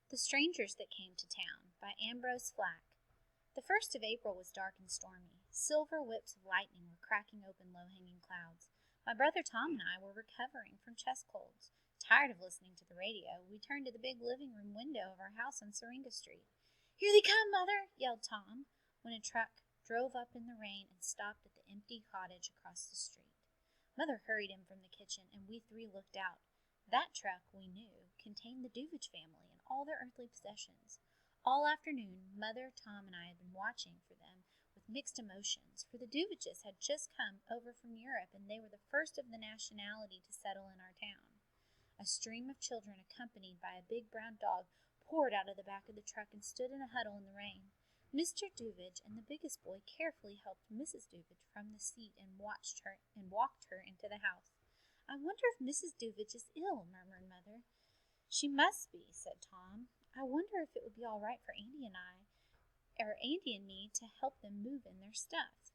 The Strangers That Came to Town by Ambrose Flack. The 1st of April was dark and stormy. Silver whips of lightning were cracking open low-hanging clouds. My brother Tom and I were recovering from chest colds. Tired of listening to the radio, we turned to the big living room window of our house on Syringa Street. "Here they come, Mother!" yelled Tom, when a truck drove up in the rain and stopped at the empty cottage across the street. Mother hurried in from the kitchen, and we three looked out. That truck, we knew, contained the Duvich family and all their earthly possessions. All afternoon, Mother, Tom, and I had been watching for them with mixed emotions, for the Duviches had just come over from Europe, and they were the first of the nationality to settle in our town. A stream of children, accompanied by a big brown dog, poured out of the back of the truck and stood in a huddle in the rain. Mr. Duvich and the biggest boy carefully helped Mrs. Duvich from the seat and walked her into the house. "I wonder if Mrs. Duvich is ill," murmured Mother. "She must be," said Tom. "I wonder if it would be all right for Andy and me to help them move in their stuff."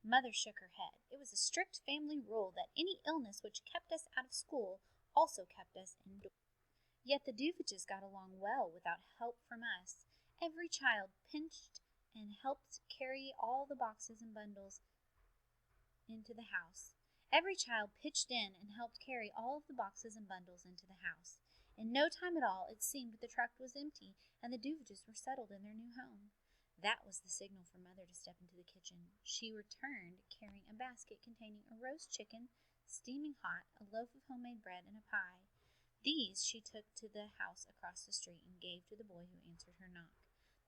Mother shook her head. It was a strict family rule that any illness which kept us out of school also kept us indoors. Yet the Duviches got along well without help from us. Every child pinched and helped carry all the boxes and bundles into the house. Every child pitched in and helped carry all of the boxes and bundles into the house. In no time at all, it seemed the truck was empty, and the Duviches were settled in their new home. That was the signal for Mother to step into the kitchen. She returned carrying a basket containing a roast chicken, steaming hot, a loaf of homemade bread, and a pie. These she took to the house across the street and gave to the boy who answered her knock.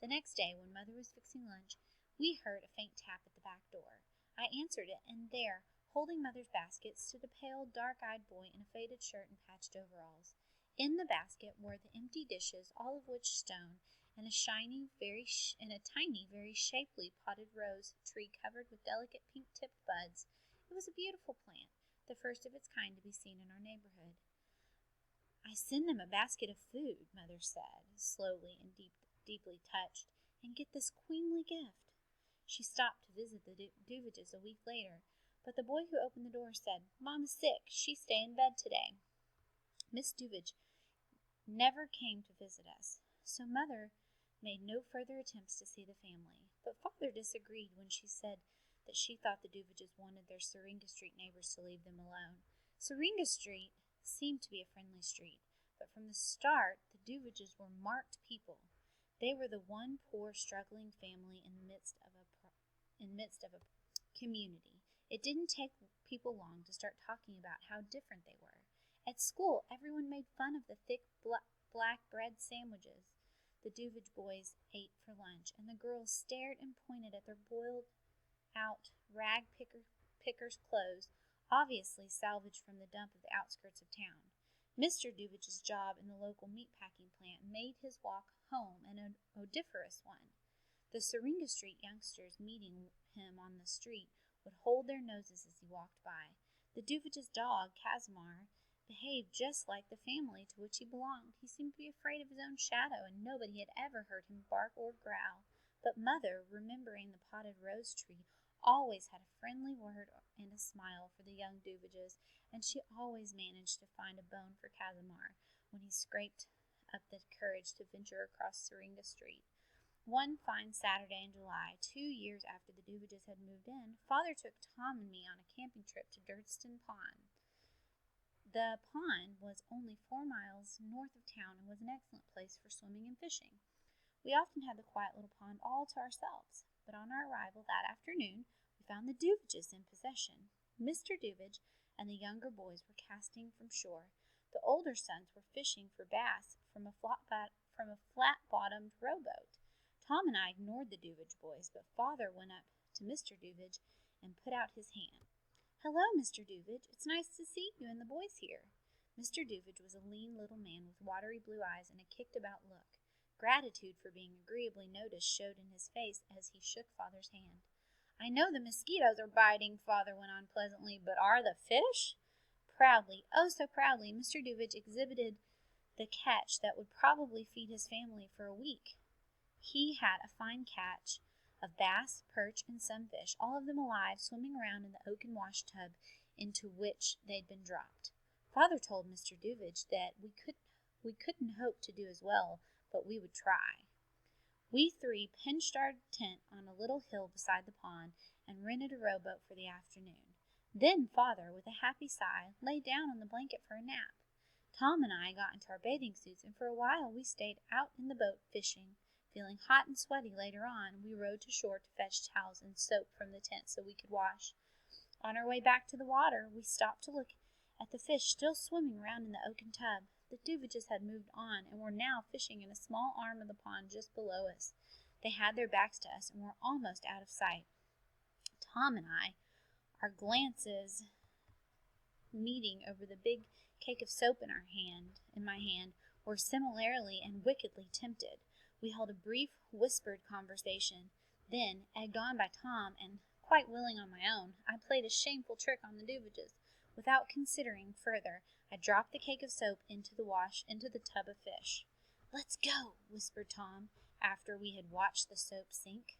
The next day, when Mother was fixing lunch, we heard a faint tap at the back door. I answered it, and there, holding Mother's basket, stood a pale, dark-eyed boy in a faded shirt and patched overalls. In the basket were the empty dishes, all of which stone, and a tiny, very shapely potted rose tree covered with delicate pink-tipped buds. It was a beautiful plant, the first of its kind to be seen in our neighborhood. "I send them a basket of food," Mother said, slowly and deeply touched, "and get this queenly gift." She stopped to visit the Duviches a week later, but the boy who opened the door said, "Mom is sick. She stay in bed today." Miss Duvich never came to visit us, so Mother made no further attempts to see the family. But Father disagreed when she said that she thought the Duviches wanted their Syringa Street neighbors to leave them alone. Syringa Street seemed to be a friendly street, but from the start the Duviches were marked people. They were the one poor, struggling family in the midst of a community. It didn't take people long to start talking about how different they were. At school, everyone made fun of the thick black bread sandwiches the Duvich boys ate for lunch, and the girls stared and pointed at their boiled-out rag-pickers' clothes, obviously salvaged from the dump of the outskirts of town. Mr. Duvich's job in the local meat-packing plant made his walk home an odoriferous one. The Syringa Street youngsters meeting him on the street would hold their noses as he walked by. The Duvich's dog, Casimir, behaved just like the family to which he belonged. He seemed to be afraid of his own shadow, and nobody had ever heard him bark or growl. But Mother, remembering the potted rose tree, always had a friendly word and a smile for the young Duviches, and she always managed to find a bone for Casimir when he scraped up the courage to venture across Syringa Street. One fine Saturday in July, 2 years after the Duviches had moved in, Father took Tom and me on a camping trip to Durston Pond. The pond was only 4 miles north of town and was an excellent place for swimming and fishing. We often had the quiet little pond all to ourselves, but on our arrival that afternoon, we found the Duviches in possession. Mr. Duvich and the younger boys were casting from shore. The older sons were fishing for bass from a flat-bottomed rowboat. Tom and I ignored the Duvich boys, but Father went up to Mr. Duvich and put out his hand. "Hello, Mr. Duvich. It's nice to see you and the boys here." Mr. Duvich was a lean little man with watery blue eyes and a kicked-about look. Gratitude for being agreeably noticed showed in his face as he shook Father's hand. "I know the mosquitoes are biting," Father went on pleasantly, "but are the fish?" Proudly, oh so proudly, Mr. Duvich exhibited the catch that would probably feed his family for a week. He had a fine catch of bass, perch, and sunfish, all of them alive, swimming around in the oaken wash tub into which they'd been dropped. Father told Mr. Duvich that we couldn't hope to do as well but we would try. We three pinched our tent on a little hill beside the pond and rented a rowboat for the afternoon. Then Father, with a happy sigh, lay down on the blanket for a nap. Tom and I got into our bathing suits, and for a while we stayed out in the boat fishing. Feeling hot and sweaty later on, we rowed to shore to fetch towels and soap from the tent so we could wash. On our way back to the water, we stopped to look at the fish still swimming around in the oaken tub. The Duvages had moved on and were now fishing in a small arm of the pond just below us. They had their backs to us and were almost out of sight. Tom and I, our glances meeting over the big cake of soap in my hand, were similarly and wickedly tempted. We held a brief, whispered conversation. Then, egged on by Tom and quite willing on my own, I played a shameful trick on the Duvages. Without considering further, I dropped the cake of soap into the tub of fish. "Let's go," whispered Tom, after we had watched the soap sink.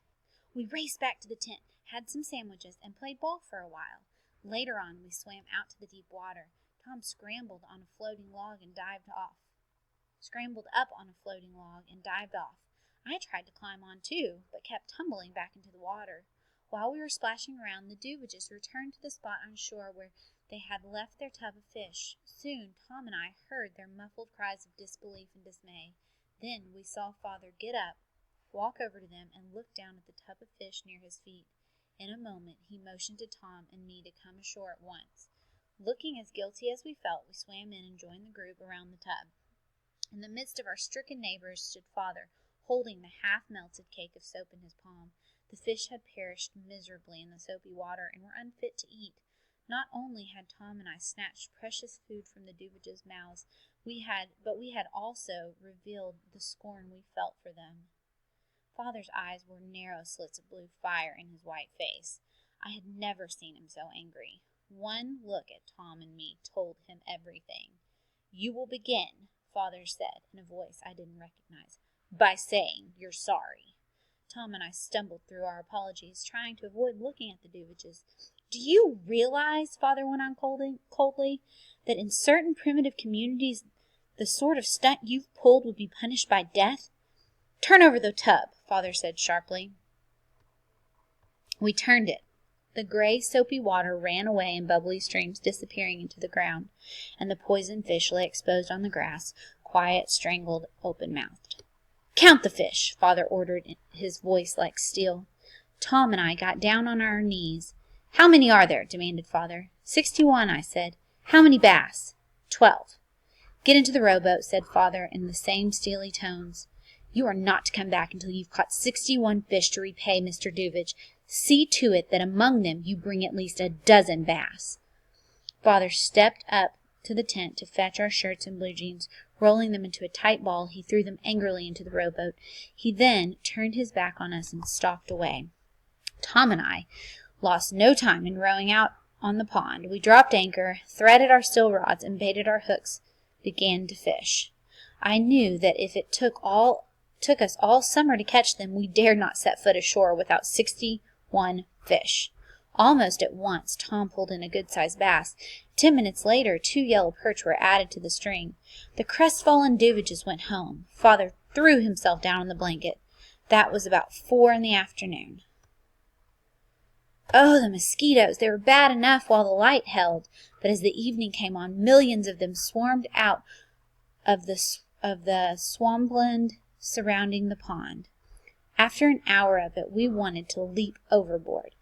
We raced back to the tent, had some sandwiches, and played ball for a while. Later on, we swam out to the deep water. Tom scrambled up on a floating log and dived off. I tried to climb on too, but kept tumbling back into the water. While we were splashing around, the Duvages returned to the spot on shore where they had left their tub of fish. Soon Tom and I heard their muffled cries of disbelief and dismay. Then we saw Father get up, walk over to them, and look down at the tub of fish near his feet. In a moment he motioned to Tom and me to come ashore at once. Looking as guilty as we felt, we swam in and joined the group around the tub. In the midst of our stricken neighbors stood Father, holding the half-melted cake of soap in his palm. The fish had perished miserably in the soapy water and were unfit to eat. Not only had Tom and I snatched precious food from the Duvages' mouths, but we had also revealed the scorn we felt for them. Father's eyes were narrow slits of blue fire in his white face. I had never seen him so angry. One look at Tom and me told him everything. "You will begin," Father said in a voice I didn't recognize, "by saying you're sorry." Tom and I stumbled through our apologies, trying to avoid looking at the Duvages. "Do you realize," Father went on coldly, "that in certain primitive communities the sort of stunt you've pulled would be punished by death?" "Turn over the tub," Father said sharply. We turned it. The gray, soapy water ran away in bubbly streams, disappearing into the ground, and the poisoned fish lay exposed on the grass, quiet, strangled, open-mouthed. "Count the fish," Father ordered, his voice like steel. Tom and I got down on our knees. "How many are there?" demanded Father. 61, I said. "How many bass?" 12. "Get into the rowboat," said Father in the same steely tones. "You are not to come back until you've caught 61 fish to repay Mr. Duvage. See to it that among them you bring at least a dozen bass." Father stepped up to the tent to fetch our shirts and blue jeans. Rolling them into a tight ball, he threw them angrily into the rowboat. He then turned his back on us and stalked away. Tom and I lost no time in rowing out on the pond. We dropped anchor, threaded our steel rods, and baited our hooks, began to fish. I knew that if it took us all summer to catch them, we dared not set foot ashore without 61 fish. Almost at once, Tom pulled in a good-sized bass. 10 minutes later, 2 yellow perch were added to the string. The crestfallen Duvages went home. Father threw himself down on the blanket. That was about 4 in the afternoon. Oh, the mosquitoes! They were bad enough while the light held, but as the evening came on, millions of them swarmed out of the swampland surrounding the pond. After an hour of it, we wanted to leap overboard.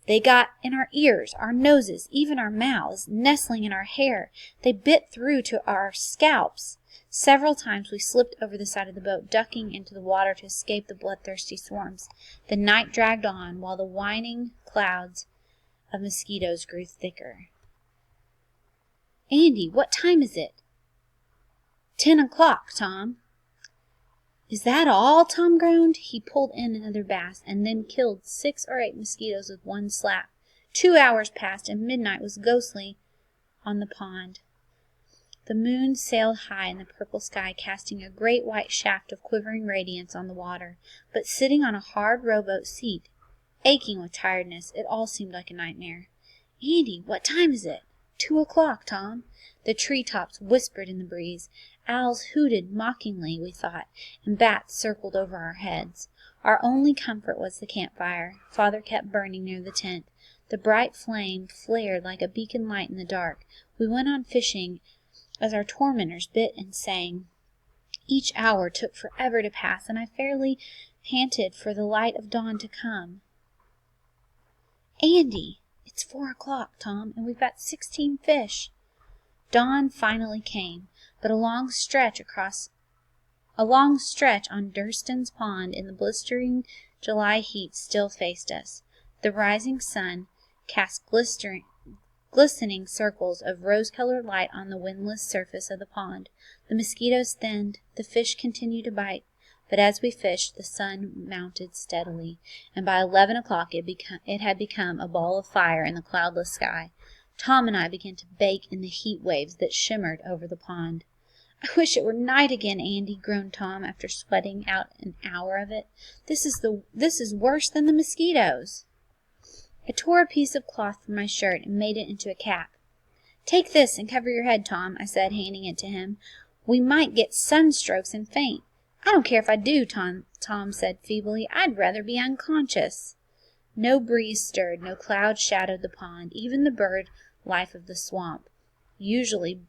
They got in our ears, our noses, even our mouths, nestling in our hair. They bit through to our scalps. Several times we slipped over the side of the boat, ducking into the water to escape the bloodthirsty swarms. The night dragged on, while the whining clouds of mosquitoes grew thicker. "Andy, what time is it?" 10 o'clock, Tom." "Is that all?" Tom groaned. He pulled in another bass, and then killed 6 or 8 mosquitoes with one slap. 2 hours passed, and midnight was ghostly on the pond. The moon sailed high in the purple sky, casting a great white shaft of quivering radiance on the water. But sitting on a hard rowboat seat, aching with tiredness, it all seemed like a nightmare. "Andy, what time is it?" 2 o'clock, Tom." The tree-tops whispered in the breeze. Owls hooted mockingly, we thought, and bats circled over our heads. Our only comfort was the campfire Father kept burning near the tent. The bright flame flared like a beacon light in the dark. We went on fishing as our tormentors bit and sang. Each hour took forever to pass, and I fairly panted for the light of dawn to come. "Andy, it's 4 o'clock, Tom, and we've got 16 fish." Dawn finally came, but a long stretch on Durston's Pond in the blistering July heat still faced us. The rising sun cast glistening circles of rose-colored light on the windless surface of the pond. The mosquitoes thinned, the fish continued to bite, but as we fished, the sun mounted steadily, and by 11 o'clock it had become a ball of fire in the cloudless sky. Tom and I began to bake in the heat waves that shimmered over the pond. "I wish it were night again, Andy," groaned Tom after sweating out an hour of it. This is worse than the mosquitoes." I tore a piece of cloth from my shirt and made it into a cap. "Take this and cover your head, Tom," I said, handing it to him. "We might get sunstrokes and faint." "I don't care if I do," Tom said feebly. "I'd rather be unconscious." No breeze stirred, no cloud shadowed the pond. Even the bird life of the swamp, usually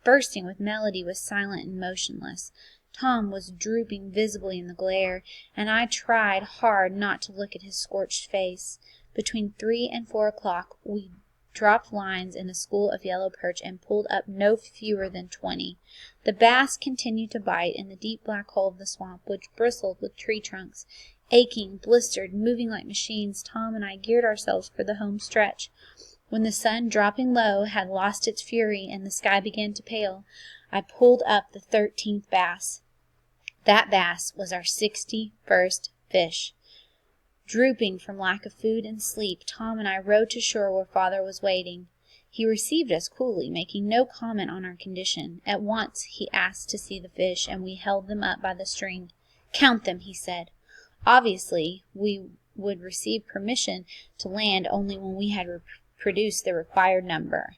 bursting with melody, was silent and motionless. Tom was drooping visibly in the glare, and I tried hard not to look at his scorched face. Between 3 and 4 o'clock we dropped lines in a school of yellow perch and pulled up no fewer than 20. The bass continued to bite in the deep black hole of the swamp, which bristled with tree trunks. Aching, blistered, moving like machines, Tom and I geared ourselves for the home stretch. When the sun, dropping low, had lost its fury and the sky began to pale, I pulled up the 13th bass. That bass was our 61st fish. Drooping from lack of food and sleep, Tom and I rowed to shore where Father was waiting. He received us coolly, making no comment on our condition. At once he asked to see the fish, and we held them up by the string. "Count them," he said. Obviously, we would receive permission to land only when we had produced the required number.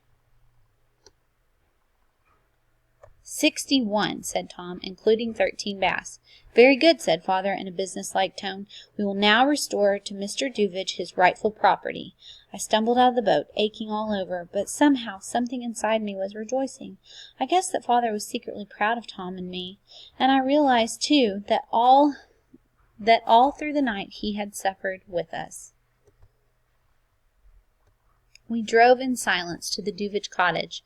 61, said Tom, including 13 bass. "Very good," said Father in a businesslike tone. "We will now restore to Mr. Duvich his rightful property." I stumbled out of the boat, aching all over, but somehow something inside me was rejoicing. I guessed that Father was secretly proud of Tom and me, and I realized, too, that all through the night he had suffered with us. We drove in silence to the Duvich cottage.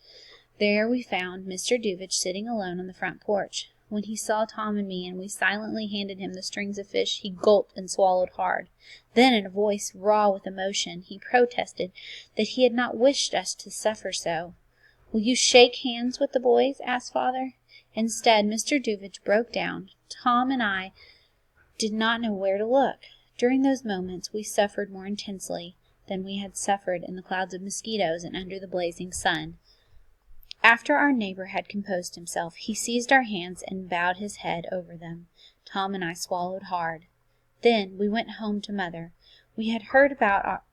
There we found Mr. Duvich sitting alone on the front porch. When he saw Tom and me, and we silently handed him the strings of fish, he gulped and swallowed hard. Then, in a voice raw with emotion, he protested that he had not wished us to suffer so. "Will you shake hands with the boys?" asked Father. Instead, Mr. Duvich broke down. Tom and I did not know where to look. During those moments we suffered more intensely than we had suffered in the clouds of mosquitoes and under the blazing sun. After our neighbor had composed himself, he seized our hands and bowed his head over them. Tom and I swallowed hard. Then we went home to Mother, who had heard about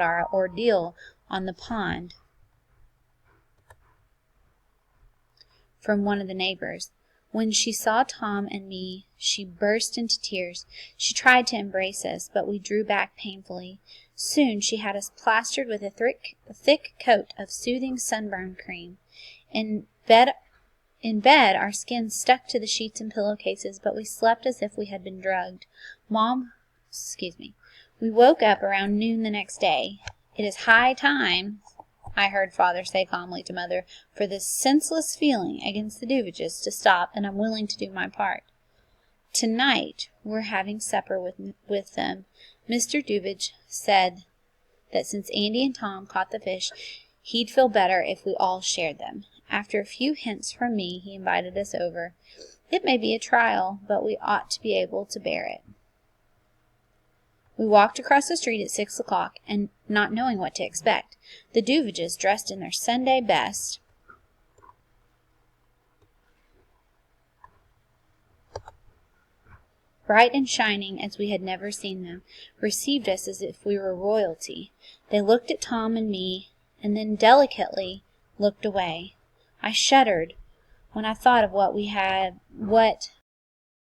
our ordeal on the pond from one of the neighbors. When she saw Tom and me, she burst into tears. She tried to embrace us, but we drew back painfully. Soon she had us plastered with a thick coat of soothing sunburn cream. In bed, our skins stuck to the sheets and pillowcases, but we slept as if we had been drugged. We woke up around noon the next day. "It is high time," I heard Father say calmly to Mother, "for this senseless feeling against the Duviches to stop, and I'm willing to do my part." Tonight we're having supper with them. Mr. Duvich said that since Andy and Tom caught the fish, he'd feel better if we all shared them. After a few hints from me, he invited us over. It may be a trial, but we ought to be able to bear it. We walked across the street at 6 o'clock, and not knowing what to expect. The Duviches, dressed in their Sunday best, bright and shining as we had never seen them, received us as if we were royalty. They looked at Tom and me, and then delicately looked away. I shuddered. when I thought of what